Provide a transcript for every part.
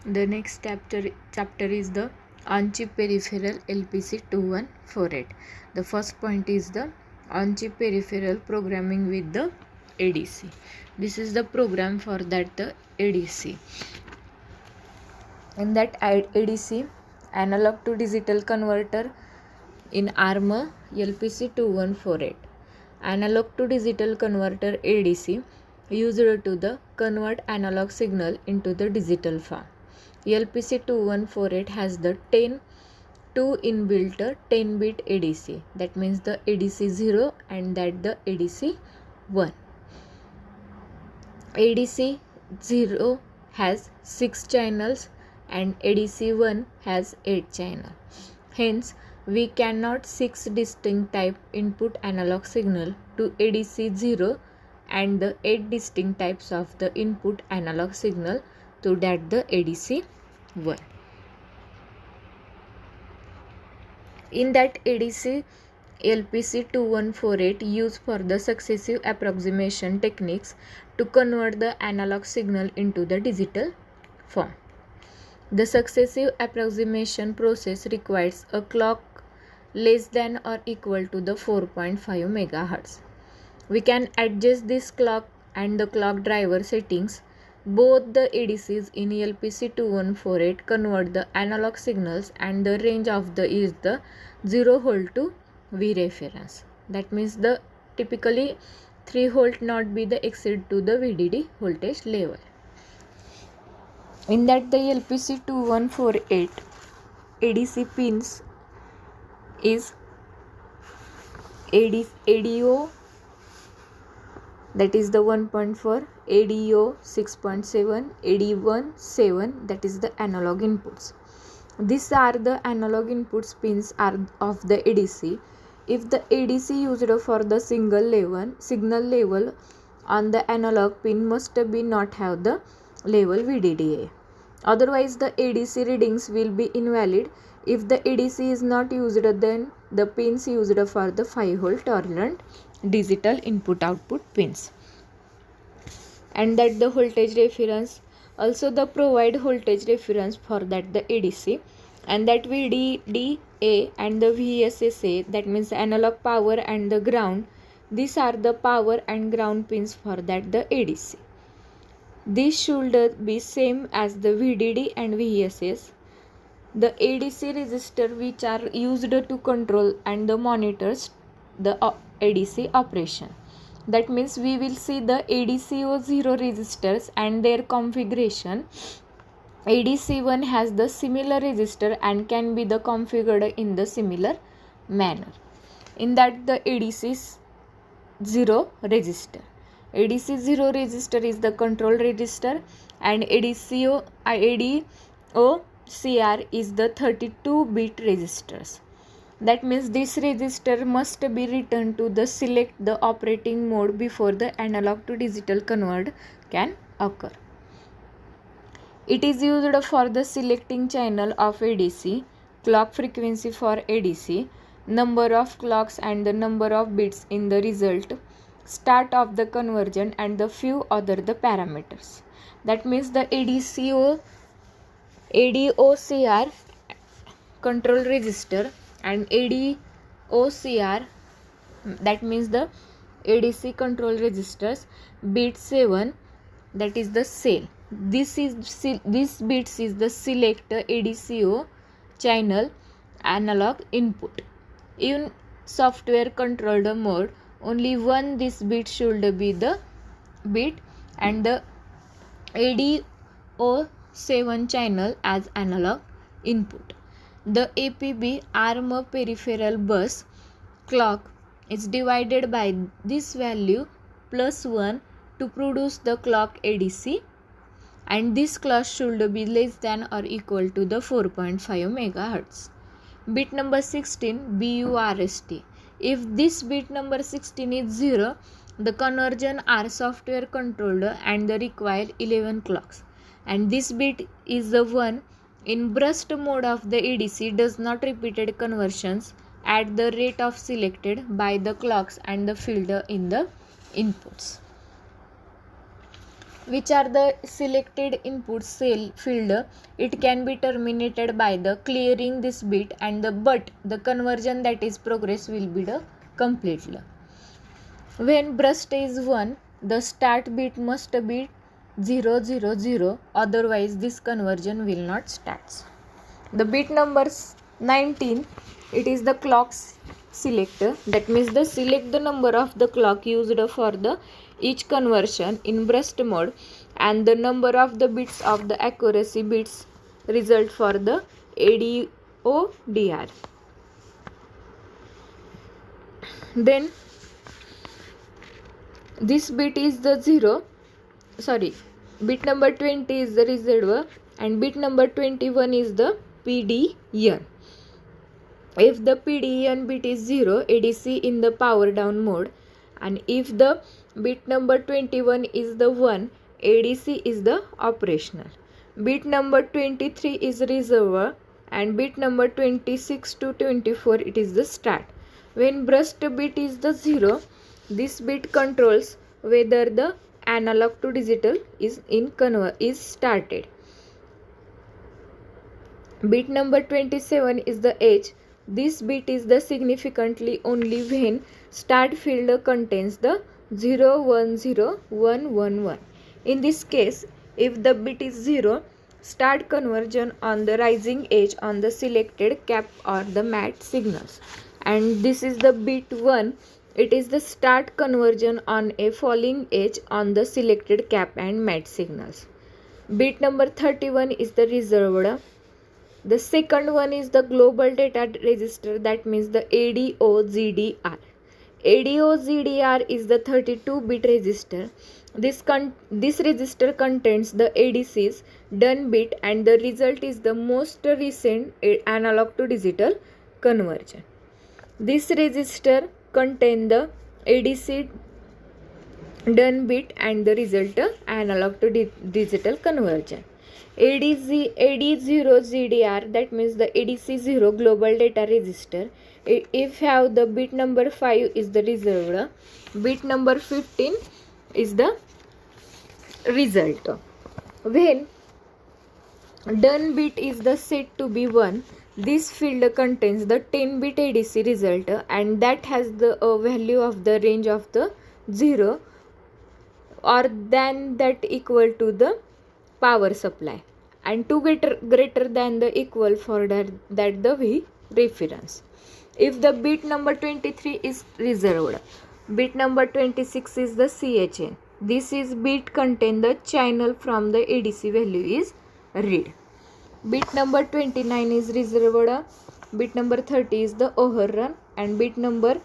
The next chapter is the on-chip peripheral LPC 2148. The first point is the on-chip peripheral programming with the ADC. This is the program for that the ADC. In that ADC, analog to digital converter in ARM LPC 2148. Analog to digital converter ADC used to the convert analog signal into the digital form. LPC 2148 has the 2 inbuilt 10-bit ADC. That means the ADC 0 and that the ADC 1. ADC 0 has 6 channels and ADC 1 has 8 channels. Hence, we cannot 6 distinct type input analog signal to ADC 0 and the 8 distinct types of the input analog signal to that the ADC 1. In that ADC LPC 2148 used for the successive approximation techniques to convert the analog signal into the digital form. The successive approximation process requires a clock less than or equal to the 4.5 MHz. We can adjust this clock and the clock driver settings. Both the ADCs in LPC 2148 convert the analog signals and the range of the is the 0 volt to V reference. That means the typically 3 volt not be the exceed to the VDD voltage level. In that the LPC 2148 ADC pins is ADO, that is the 1.4, ADO 6.7, AD1 7, that is the analog inputs. These are the analog inputs pins are of the ADC. If the ADC used for the signal level on the analog pin must be not have the level VDDA. Otherwise the ADC readings will be invalid. If the ADC is not used, then the pins used for the 5 volt tolerant digital input output pins. And that the voltage reference, also the provide voltage reference for that the ADC, and that VDDA and the VSSA, that means analog power and the ground. These are the power and ground pins for that the ADC. This should be same as the VDD and VSS. The ADC resistor which are used to control and the monitors the ADC operation. That means we will see the ADCO0 resistors and their configuration. ADC1 has the similar resistor and can be the configured in the similar manner. In that the ADC0 resistor. ADC0 resistor is the control resistor and ADOCR is the 32-bit resistors. That means this resistor must be written to the select the operating mode before the analog to digital convert can occur. It is used for the selecting channel of ADC, clock frequency for ADC, number of clocks and the number of bits in the result, start of the conversion and the few other the parameters. That means the ADOCR control resistor and ADOCR, that means the ADC control resistors, bit 7, that is the cell. This bits is the select ADCO channel analog input. In software controlled mode, only one this bit should be the bit and the ADO7 channel as analog input. The APB ARM peripheral bus clock is divided by this value plus 1 to produce the clock ADC, and this clock should be less than or equal to the 4.5 MHz. Bit number 16 BURST. If this bit number 16 is 0, the conversion are software controlled and the require 11 clocks, and this bit is the 1 in burst mode of the ADC does not repeated conversions at the rate of selected by the clocks and the filter in the inputs. which are the selected input cell field, it can be terminated by the clearing this bit, and the conversion that is progress will be the completely. When burst is 1, the start bit must be 0 0 0, otherwise this conversion will not start. The bit number 19, it is the clock selector. That means the select the number of the clock used for the each conversion in burst mode, and the number of the bits of the accuracy bits result for the ADO/DR. Then this bit is the bit number 20 is the reservoir, and bit number 21 is the PDN. If the PDN bit is 0, ADC in the power down mode, and if the bit number 21 is the 1, ADC is the operational. Bit number 23 is reservoir, and bit number 26 to 24 it is the start. When burst bit is the 0, this bit controls whether the analog to digital is started. Bit number 27 is the H. This bit is the significantly only when start field contains the 0 1 0 1 1 1. In this case, if the bit is 0, start conversion on the rising edge on the selected cap or the mat signals, and this is the bit 1. It is the start conversion on a falling edge on the selected cap and mat signals. Bit number 31 is the reserved. The second one is the global data register, that means the ADO/GDR. ADO/GDR is the 32-bit register. This register contains the ADC's done bit, and the result is the most recent analog to digital conversion. This register contains the ADC done bit and the result analog to digital conversion. AD0GDR, that means the ADC0 global data register. If have the bit number 5 is the reserved, bit number 15 is the result. When done bit is the set to be 1, this field contains the 10-bit ADC result, and that has the value of the range of the 0 or than that equal to the power supply, and 2 greater than the equal for that the V reference. If the bit number 23 is reserved, bit number 26 is the CHN. This is bit contain the channel from the ADC value is read. Bit number 29 is reserved, bit number 30 is the overrun, and bit number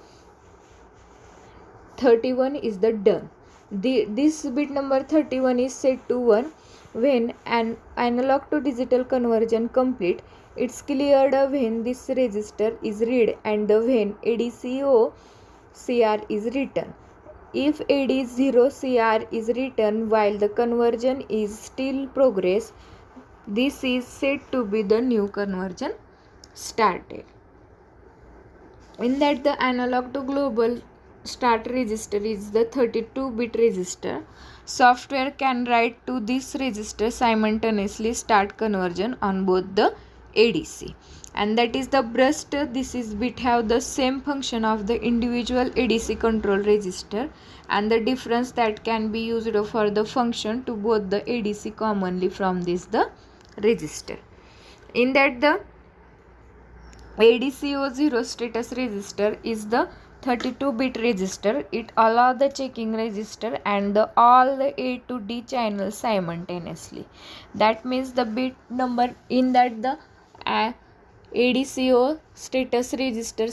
31 is the done. This bit number 31 is set to 1. When an analog to digital conversion complete, it's cleared when this register is read and when ADCO CR is written. If AD0 CR is written while the conversion is still progress, this is said to be the new conversion started. In that the analog to global start register is the 32-bit register. Software can write to this register simultaneously start conversion on both the ADC, and that is the burst. This is bit have the same function of the individual ADC control register, and the difference that can be used for the function to both the ADC commonly from this the register. In that the ADCO0 status register is the 32-bit register. It allows the checking register and all the A to D channels simultaneously. That means the bit number in that the ADCO status register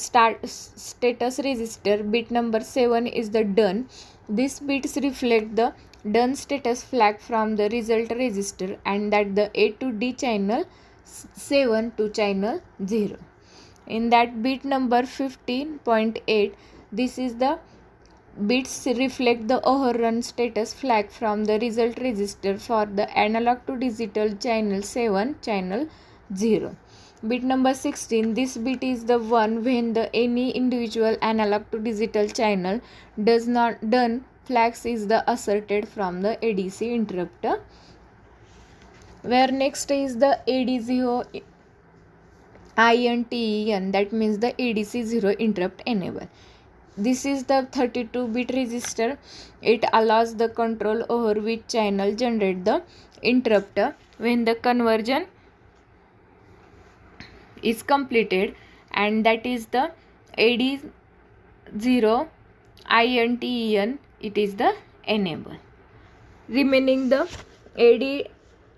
bit number 7 is the done. These bits reflect the done status flag from the result register, and that the A to D channel 7 to channel 0. In that bit number 15.8, this is the bits reflect the overrun status flag from the result register for the analog to digital channel 7 channel 0. Bit number 16, this bit is the one when the any individual analog to digital channel does not done flags is the asserted from the ADC interrupter. Where next is the AD0 INTEN, that means the ADC 0 interrupt enable. This is the 32-bit register. It allows the control over which channel generate the interrupter when the conversion is completed, and that is the AD0 INTEN, it is the enable. Remaining the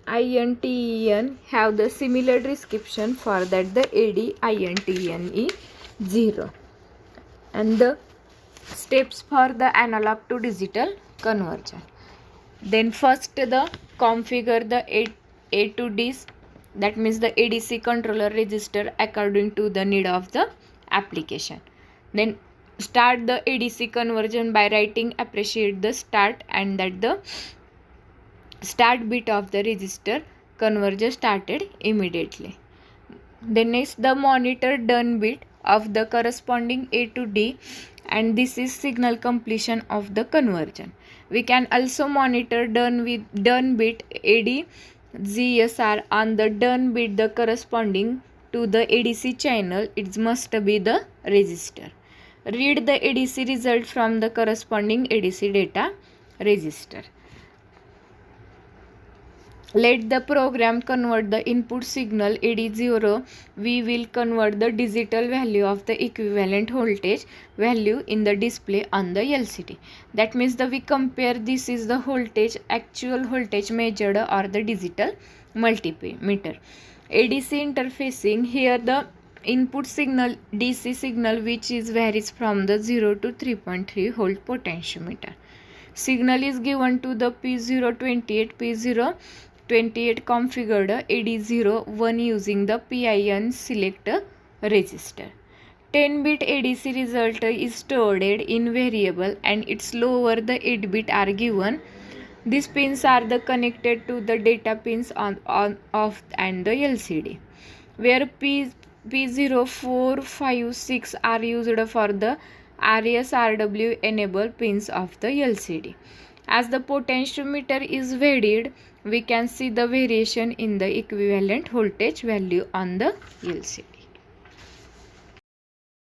AD-INTEN have the similar description, for that the AD-INTEN is 0. And the steps for the analog to digital conversion. Then first the configure the A to D, that means the ADC controller register according to the need of the application. Then start the ADC conversion by writing appreciate the start, and that the start bit of the register conversion started immediately. Then next the monitor done bit of the corresponding A to D, and this is signal completion of the conversion. We can also monitor done bit ADGSR on the done bit the corresponding to the ADC channel. It must be the register. Read the ADC result from the corresponding ADC data register. Let the program convert the input signal AD0. We will convert the digital value of the equivalent voltage value in the display on the LCD. That means we compare this is the voltage, actual voltage measured, or the digital multimeter. ADC interfacing, here the input signal DC signal which is varies from the 0 to 3.3 volt potentiometer. Signal is given to the P028 configured AD01 using the PIN select register. 10-bit ADC result is stored in variable, and its lower the 8-bit are given. These pins are the connected to the data pins on off and the LCD. Where P0, 4, 5, 6 are used for the RS-RW enable pins of the LCD. As the potentiometer is varied, we can see the variation in the equivalent voltage value on the LCD.